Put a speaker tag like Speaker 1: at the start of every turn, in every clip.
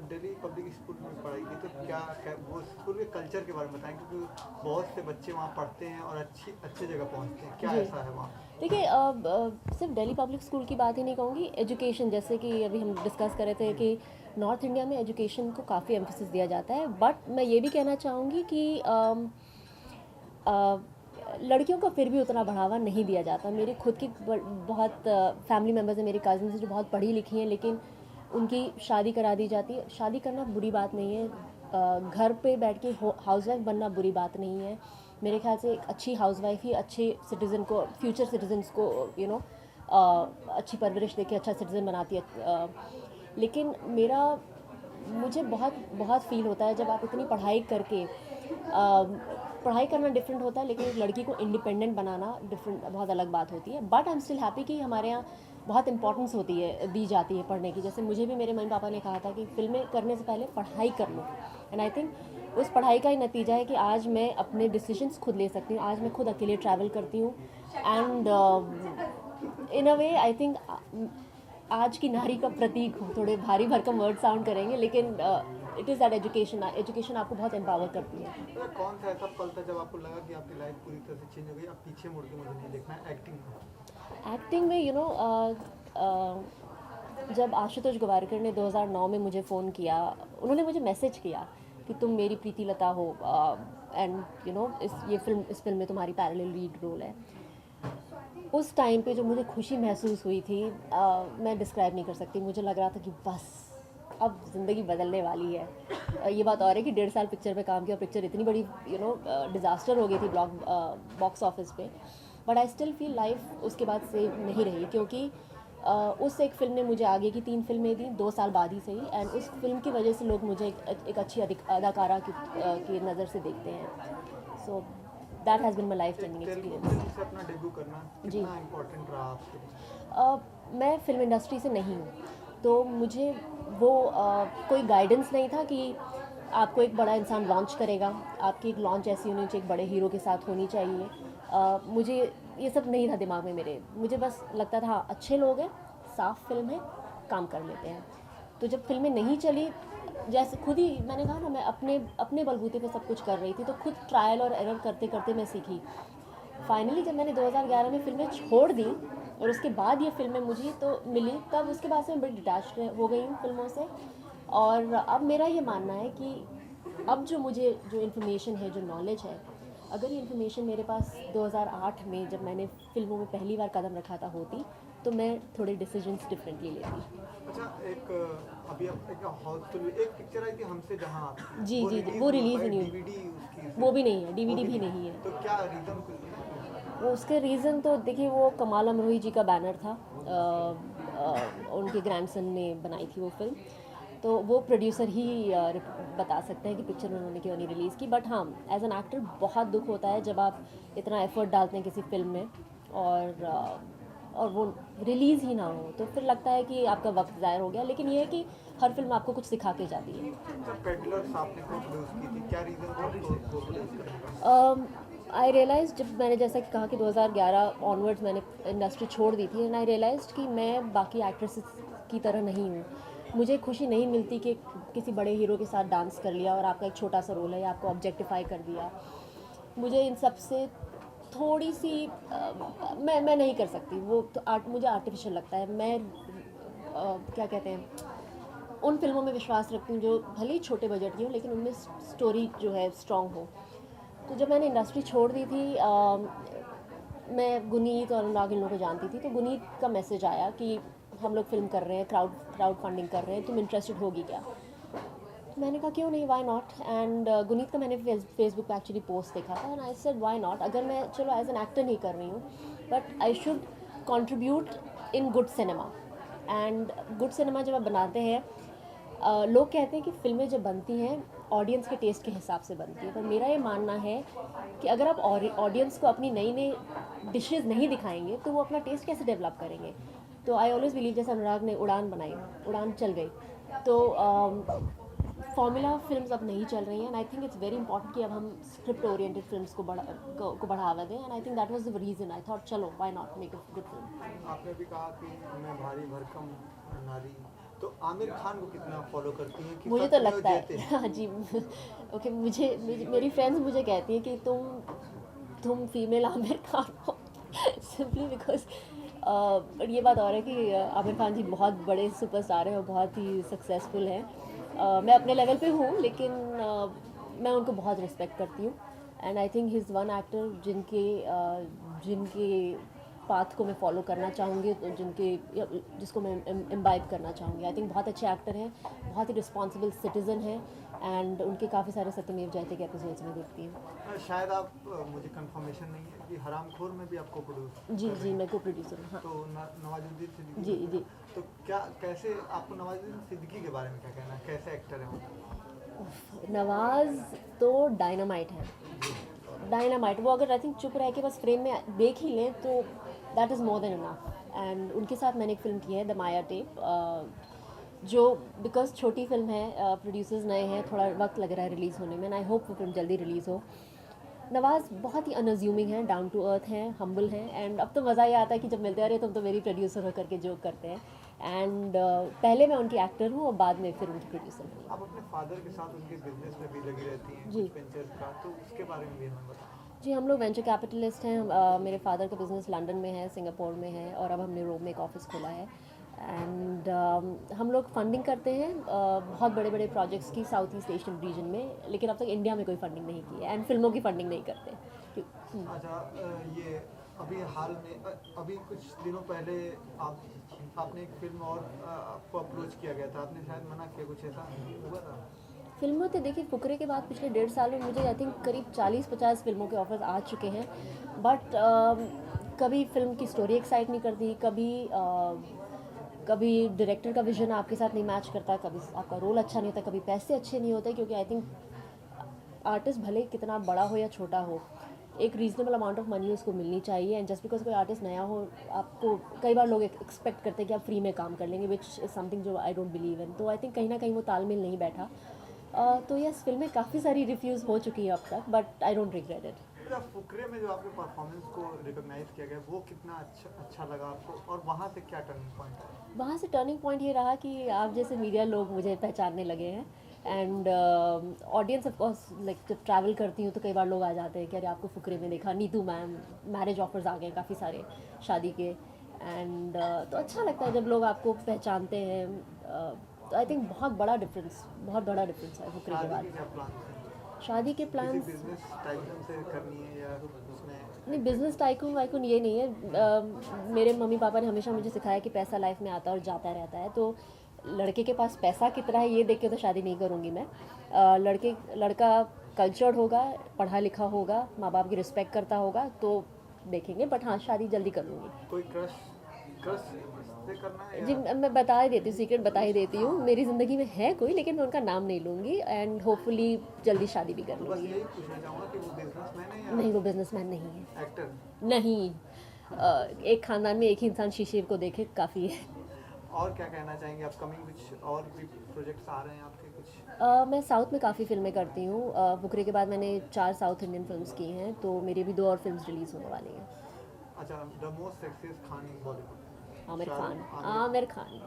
Speaker 1: Delhi public school में पढ़ाई की, तो क्या वो स्कूल के कल्चर के बारे में बताएं, क्योंकि बहुत से बच्चे वहाँ पढ़ते हैं और अच्छी जगह पहुँचते हैं, क्या
Speaker 2: जी,
Speaker 1: ऐसा है वहाँ?
Speaker 2: देखिए सिर्फ दिल्ली पब्लिक स्कूल की बात ही नहीं कहूँगी, एजुकेशन जैसे कि अभी हम डिस्कस कर रहे थे
Speaker 1: जी।
Speaker 2: कि नॉर्थ इंडिया में एजुकेशन को काफ़ी एम्फेसिस दिया जाता है, बट मैं ये भी कहना चाहूँगी कि अ, लड़कियों को फिर भी उतना बढ़ावा नहीं दिया जाता। मेरी खुद की बहुत फैमिली मेम्बर्स हैं, मेरी कज़न्स हैं जो बहुत पढ़ी लिखी हैं, लेकिन उनकी शादी करा दी जाती है। शादी करना बुरी बात नहीं है, घर पे बैठ के हाउसवाइफ बनना बुरी बात नहीं है। मेरे ख्याल से एक अच्छी हाउसवाइफ ही अच्छे सिटीज़न को, फ्यूचर सिटीजन्स को अच्छी परवरिश देके अच्छा सिटीज़न बनाती है। लेकिन मुझे बहुत बहुत फ़ील होता है जब आप इतनी पढ़ाई करके पढ़ाई करना डिफरेंट होता है, लेकिन एक लड़की को इंडिपेंडेंट बनाना डिफरेंट, बहुत अलग बात होती है। But I am still happy कि हमारे यहाँ बहुत इंपॉर्टेंस होती है, दी जाती है पढ़ने की। जैसे मुझे भी मेरे मम्मी पापा ने कहा था कि फिल्में करने से पहले पढ़ाई कर लो, एंड आई थिंक उस पढ़ाई का ही नतीजा है कि आज मैं अपने डिसीजंस खुद ले सकती हूँ, आज मैं खुद अकेले ट्रैवल करती हूँ। And in a way I think आज की नारी का प्रतीक हूँ। थोड़े भारी भरकम वर्ड साउंड करेंगे, लेकिन इट इज़ दैट एजुकेशन आपको बहुत एम्पावर करती है।
Speaker 1: तो कौन सा ऐसा पल था जब आपको लगा कि आपकी लाइफ पूरी तरह से चेंज हो गई, अब पीछे मुड़ के मुझे नहीं देखना है एक्टिंग में?
Speaker 2: एक्टिंग में जब आशुतोष गोवारिकर ने 2009 में मुझे फ़ोन किया, उन्होंने मुझे मैसेज किया कि तुम मेरी प्रीति लता हो, एंड इस फिल्म में तुम्हारी पैरेलल लीड रोल है। उस टाइम पे जो मुझे खुशी महसूस हुई थी, मैं डिस्क्राइब नहीं कर सकती। मुझे लग रहा था कि बस अब ज़िंदगी बदलने वाली है। ये बात और है कि 1.5 साल पिक्चर पे काम किया, पिक्चर इतनी बड़ी डिज़ास्टर हो गई थी बॉक्स ऑफिस पे। But I still feel life उसके बाद सेव नहीं रही, क्योंकि उस एक फ़िल्म ने मुझे आगे की 3 फिल्में दी 2 साल बाद ही सही, एंड उस फिल्म की वजह से लोग मुझे एक अच्छी अदाकारा की नज़र से देखते हैं। So that has been my life changing
Speaker 1: Telugu
Speaker 2: experience.
Speaker 1: Film से अपना डेब्यू करना
Speaker 2: जी,
Speaker 1: कितना इम्पोर्टेंट रहा आपके लिए?
Speaker 2: मैं फ़िल्म इंडस्ट्री से नहीं हूँ, तो मुझे वो कोई गाइडेंस नहीं था कि आपको एक बड़ा इंसान लॉन्च करेगा, आपकी एक लॉन्च ऐसी होनी चाहिए, एक बड़े हीरो के साथ होनी चाहिए। मुझे ये सब नहीं था दिमाग में मेरे। मुझे बस लगता था हाँ, अच्छे लोग हैं, साफ़ फिल्म है, काम कर लेते हैं। तो जब फिल्में नहीं चली, जैसे खुद ही मैंने कहा ना, मैं अपने अपने बलबूते पे सब कुछ कर रही थी, तो खुद ट्रायल और एरर करते करते मैं सीखी। फाइनली जब मैंने 2011 में फ़िल्में छोड़ दी और उसके बाद ये फ़िल्में मुझे तो मिली, तब उसके बाद से मैं बड़ी डिटैच्ड हो गई हूँ फ़िल्मों से। और अब मेरा ये मानना है कि अब जो इन्फॉर्मेशन है, जो नॉलेज है, अगर ये इन्फॉर्मेशन मेरे पास 2008 में जब मैंने फ़िल्मों में पहली बार कदम रखा था होती, तो मैं थोड़े डिसीजंस डिफरेंटली लेती।
Speaker 1: अच्छा, एक अभी अब एक हाउसफुल एक पिक्चर आई थी हमसे जहाँ आपकी,
Speaker 2: जी
Speaker 1: वो
Speaker 2: जी जी,
Speaker 1: रिलीज
Speaker 2: वो
Speaker 1: नहीं हो
Speaker 2: रिलीज़ ही
Speaker 1: पाई,
Speaker 2: नहीं
Speaker 1: डीवीडी
Speaker 2: हुई।
Speaker 1: उसकी
Speaker 2: वो
Speaker 1: से
Speaker 2: भी नहीं है,
Speaker 1: वो
Speaker 2: डीवीडी
Speaker 1: भी
Speaker 2: भी
Speaker 1: नहीं
Speaker 2: नहीं है।
Speaker 1: है, तो क्या रीज़न कुछ है?
Speaker 2: वो उसके रीज़न तो देखिए, वो कमाल अमरोही जी का बैनर था। उनके ग्रैंडसन ने बनाई थी वो फिल्म, तो वो प्रोड्यूसर ही बता सकते हैं कि पिक्चर उन्होंने क्यों नहीं रिलीज़ की। बट हाँ, एज एन एक्टर बहुत दुख होता है जब आप इतना एफर्ट डालते हैं किसी फिल्म में और वो रिलीज़ ही ना हो, तो फिर लगता है कि आपका वक्त ज़ाया हो गया। लेकिन ये है कि हर फिल्म आपको कुछ सिखा के जाती है।
Speaker 1: अच्छा, पेडलर्स आपने को प्रोड्यूस की थी, क्या रीज़न था उसको प्रोड्यूस करने का?
Speaker 2: आई रियलाइज़, जब मैंने जैसा कि कहा कि 2011 ऑनवर्ड्स मैंने इंडस्ट्री छोड़ दी थी, एंड आई रियलाइज़ कि मैं बाकी एक्ट्रेसेस की तरह नहीं हूँ। मुझे खुशी नहीं मिलती कि किसी बड़े हीरो के साथ डांस कर लिया और आपका एक छोटा सा रोल है, या आपको ऑब्जेक्टिफाई कर दिया। मुझे इन सब से थोड़ी सी मैं नहीं कर सकती वो, तो मुझे आर्टिफिशियल लगता है। मैं क्या कहते हैं, उन फिल्मों में विश्वास रखती हूँ जो भले ही छोटे बजट की हो, लेकिन उनमें स्टोरी जो है स्ट्रॉन्ग हो। तो जब मैंने इंडस्ट्री छोड़ दी थी, मैं गुनीत और अनुराग इन लोगों को जानती थी, तो गुनीत का मैसेज आया कि हम लोग फिल्म कर रहे हैं, क्राउड फंडिंग कर रहे हैं, तुम इंटरेस्टेड होगी क्या? तो मैंने कहा क्यों नहीं, वाई नॉट। एंड गुनीत का मैंने फेसबुक पे एक्चुअली पोस्ट देखा था, and I said why not. अगर मैं चलो एज एन एक्टर नहीं कर रही हूँ, but I should contribute in good cinema. And good cinema जब आप बनाते हैं, लोग कहते हैं कि फिल्में जब बनती हैं ऑडियंस के टेस्ट के हिसाब से बनती है, पर मेरा ये मानना है कि अगर आप ऑडियंस को अपनी नई नई डिशेज़ नहीं दिखाएंगे, तो वो अपना टेस्ट कैसे डेवलप करेंगे? तो आई ऑलवेज़ बिलीव, जैसे अनुराग ने उड़ान बनाई, उड़ान चल गई, तो फॉर्मूला फिल्म्स अब नहीं चल रही हैं, and I think it's very important कि अब हम स्क्रिप्ट ओरिएंटेड फिल्म्स को बढ़ावा दें। And I think that was the reason I thought चलो why not make a good film.
Speaker 1: आपने भी कहा कि मैं भारी भरकम नारी तो आमिर खान को कितना फॉलो करती हैं कि
Speaker 2: मुझे
Speaker 1: सच
Speaker 2: तो
Speaker 1: में वो
Speaker 2: लगता
Speaker 1: देते
Speaker 2: है
Speaker 1: हैं?
Speaker 2: हाँ जी ओके मेरी फ्रेंड्स मुझे कहती हैं कि तुम फीमेल आमिर खान हो सिंपली बिकॉज बट ये बात और है कि आमिर खान जी बहुत बड़े सुपरस्टार हैं और बहुत ही सक्सेसफुल हैं। मैं अपने लेवल पे हूँ लेकिन मैं उनको बहुत रिस्पेक्ट करती हूँ and I think he is one actor जिनके पाथ को मैं फॉलो करना चाहूँगी तो जिसको मैं इम्बाइब करना चाहूँगी। आई थिंक बहुत अच्छे एक्टर हैं, बहुत ही रिस्पॉन्सिबल सिटीज़न हैं एंड उनके काफ़ी सारे सत्यमेव जयते के एपिसोड्स में देखती हूँ।
Speaker 1: शायद आप मुझे कंफर्मेशन नहीं है कि हरामखोर में भी आपको प्रोड्यूस
Speaker 2: जी
Speaker 1: कर रहे
Speaker 2: जी
Speaker 1: हैं।
Speaker 2: मैं को प्रोड्यूसर हूँ हाँ
Speaker 1: तो नवाजुद्दीन सिद्दीकी
Speaker 2: जी जी।
Speaker 1: तो क्या कैसे आपको नवाजुद्दीन सिद्दीकी के बारे में क्या कहना है, कैसे एक्टर है वो?
Speaker 2: नवाज़ तो डायनामाइट है, डायनामाइट। वो अगर आई थिंक चुप रह के बस फ्रेम में देख ही लें तो that is more than enough. And उनके साथ मैंने एक फ़िल्म की है द माया टेप जो बिकॉज छोटी फिल्म है, प्रोड्यूसर्स नए हैं, थोड़ा वक्त लग रहा है रिलीज़ होने में एंड आई होप वो फिल्म जल्दी रिलीज़ हो। नवाज़ बहुत ही अनअज्यूमिंग है, डाउन टू अर्थ हैं, हम्बल हैं एंड अब तो मज़ा ये आता है कि जब मिलते आ रहे तुम तो मेरी प्रोड्यूसर हो करके जोक करते हैं एंड पहले मैं उनकी एक्टर हूँ और बाद में फिर उनकी प्रोड्यूसर हूँ।
Speaker 1: आप अपने फादर के साथ उनके बिजनेस में भी लगी रहती हैं
Speaker 2: जी
Speaker 1: कुछ वेंचर्स का, तो उसके बारे में भी हमें बताएं।
Speaker 2: जी हम लोग वेंचर कैपिटलिस्ट हैं। मेरे फादर का बिज़नेस लंदन में है, सिंगापुर में है और अब हमने रोम में एक ऑफिस खोला है एंड हम लोग फंडिंग करते हैं बहुत बड़े बड़े प्रोजेक्ट्स की साउथ ईस्ट एशियन रीजन में, लेकिन अब तक इंडिया में कोई फंडिंग नहीं की है एंड फिल्मों की फंडिंग नहीं करते
Speaker 1: अच्छा, ये अभी हाल में अभी कुछ दिनों पहले आपने एक फिल्म और आपको अप्रोच किया गया था, आपने शायद मना किया, कुछ ऐसा हुआ था?
Speaker 2: फिल्मों तो देखिए फुकरे के बाद पिछले 1.5 साल में मुझे आई थिंक करीब 40-50 फिल्मों के ऑफर्स आ चुके हैं बट कभी फिल्म की स्टोरी एक्साइट नहीं करती, कभी डायरेक्टर का विजन आपके साथ नहीं मैच करता, कभी आपका रोल अच्छा नहीं होता, कभी पैसे अच्छे नहीं होते क्योंकि आई थिंक आर्टिस्ट भले कितना बड़ा हो या छोटा हो एक रीजनेबल अमाउंट ऑफ मनी उसको मिलनी चाहिए एंड जस्ट बिकॉज कोई आर्टिस्ट नया हो आपको कई बार लोग एक्सपेक्ट करते हैं कि आप फ्री में काम कर लेंगे विच इज़ समथिंग जो आई डोंट बिलीव इन। तो आई थिंक कहीं ना कहीं वो तालमेल नहीं बैठा। तो यस फिल्में काफ़ी सारी रिफ्यूज़ हो चुकी हैं अब तक but I don't regret it.
Speaker 1: अच्छा, फुकरे में जो आपके परफॉर्मेंस को रिकॉग्नाइज किया गया वो कितना अच्छा लगा आपको, और वहाँ से क्या टर्निंग पॉइंट है?
Speaker 2: वहाँ से टर्निंग पॉइंट ये रहा कि आप जैसे मीडिया लोग मुझे पहचानने लगे हैं and audience of course like जब ट्रैवल करती हूँ तो कई बार लोग आ जाते हैं कि अरे आपको फुकरे में देखा, नीतू मैम, मैरिज ऑफर्स आ गए काफ़ी सारे शादी के एंड तो अच्छा लगता है जब लोग आपको पहचानते हैं। तो आई थिंक बहुत बड़ा डिफरेंस है फुकरे के
Speaker 1: शादी
Speaker 2: बाद।
Speaker 1: के क्या प्लान हैं?
Speaker 2: शादी के
Speaker 1: किसी
Speaker 2: प्लान्स
Speaker 1: बिजनेस टाइकून से करनी है या उसमें?
Speaker 2: नहीं, बिजनेस टाइकून वाइकून ये नहीं है। मेरे मम्मी पापा ने हमेशा मुझे सिखाया कि पैसा लाइफ में आता और जाता रहता है, तो लड़के के पास पैसा कितना है ये देख के तो शादी नहीं करूँगी मैं। लड़का कल्चर्ड होगा, पढ़ा लिखा होगा, माँ बाप की रिस्पेक्ट करता होगा तो देखेंगे, बट हाँ शादी जल्दी कर लूँगी।
Speaker 1: कोई क्रश क्रश से करना है
Speaker 2: जी
Speaker 1: या?
Speaker 2: मैं बता ही देती हूँ, सीक्रेट बता ही देती हूँ, मेरी ज़िंदगी में है कोई लेकिन मैं उनका नाम नहीं लूँगी एंड होपफुली जल्दी शादी भी कर
Speaker 1: तो बस
Speaker 2: लूँगी।
Speaker 1: यही पूछना चाहूँगा कि वो बिजनेसमैन है या
Speaker 2: नहीं वो बिजनेसमैन नहीं है,
Speaker 1: एक्टर?
Speaker 2: नहीं। एक ख़ानदान में एक ही इंसान शीशे को देखे काफ़ी है।
Speaker 1: और क्या कहना चाहेंगे, अपकमिंग कुछ और भी प्रोजेक्ट्स आ रहे हैं आपके कुछ?
Speaker 2: मैं साउथ में काफ़ी फिल्में करती हूँ। फुकरे के बाद मैंने 4 साउथ इंडियन फिल्म्स की हैं तो मेरी भी 2 और फिल्म्स रिलीज़ होने वाली हैं।
Speaker 1: अच्छा, द मोस्ट सेक्सिएस्ट खान इन बॉलीवुड?
Speaker 2: आमिर खान।
Speaker 1: आमिर खान।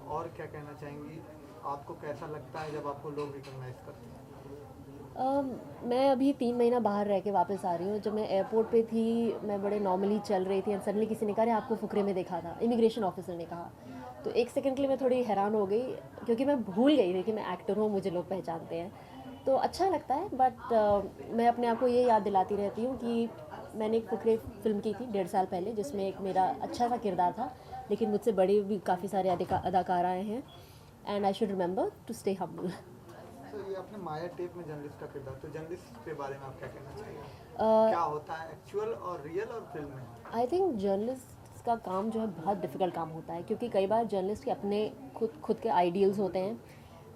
Speaker 1: और क्या कहना चाहेंगी, आपको कैसा लगता है जब आपको लोग रिकॉग्नाइज करते हैं?
Speaker 2: मैं अभी 3 महीना बाहर रह के वापस आ रही हूँ। जब मैं एयरपोर्ट पे थी मैं बड़े नॉर्मली चल रही थी एंड सडनली किसी ने कहा अरे आपको फुकरे में देखा था, इमिग्रेशन ऑफिसर ने कहा। तो एक सेकंड के लिए मैं थोड़ी हैरान हो गई क्योंकि मैं भूल गई थी कि मैं एक्टर हूँ, मुझे लोग पहचानते हैं। तो अच्छा लगता है बट मैं अपने आप को ये याद दिलाती रहती हूँ कि मैंने एक फुकरे फिल्म की थी 1.5 साल पहले जिसमें एक मेरा अच्छा सा किरदार था, लेकिन मुझसे बड़े भी काफ़ी सारे अदाकाराएँ हैं and I should remember to stay humble.
Speaker 1: तो ये आपने माया टेप में जर्नलिस्ट का किरदार, तो जर्नलिस्ट के बारे में आप क्या कहना चाहेंगे? क्या होता है एक्चुअल और रियल और फिल्म में?
Speaker 2: आई थिंक जर्नलिस्ट का काम जो है बहुत डिफ़िकल्ट काम होता है क्योंकि कई बार जर्नलिस्ट के अपने खुद के आइडियल्स होते हैं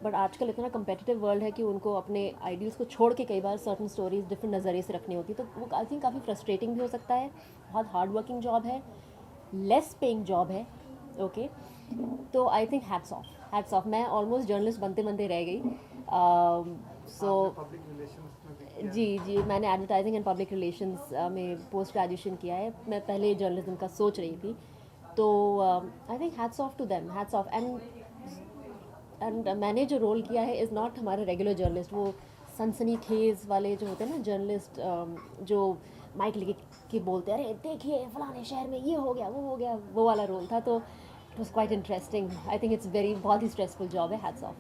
Speaker 2: बट आजकल इतना कम्पिटिटिव वर्ल्ड है कि उनको अपने आइडियल्स को छोड़ के कई बार सर्टन स्टोरीज डिफरेंट नज़रिए से रखनी होती है, तो वो आई थिंक काफ़ी फ्रस्ट्रेटिंग भी हो सकता है। बहुत हार्ड वर्किंग जॉब है, लेस पेइंग जॉब है, ओके। तो आई थिंक हैट्स ऑफ। मैं ऑलमोस्ट जर्नलिस्ट बनते बनते रह गई। सो
Speaker 1: पब्लिक रिलेशंस में भी किया है?
Speaker 2: जी मैंने एडवर्टाइजिंग एंड पब्लिक रिलेशंस में पोस्ट ग्रेजुएशन किया है। मैं पहले जर्नलिज्म का सोच रही थी, तो I think hats off to them, hats off. And and मैंने जो रोल किया है इज़ नॉट हमारे रेगुलर जर्नलिस्ट, वो सनसनी खेज वाले जो होते हैं ना जर्नलिस्ट, जो माइक लेके के बोलते हैं अरे देखिए फलाने शहर में ये हो गया वो हो गया, वो वाला रोल था। तो it was quite interesting. I think it's very बहुत ही स्ट्रेसफुल जॉब है, हैट्स ऑफ।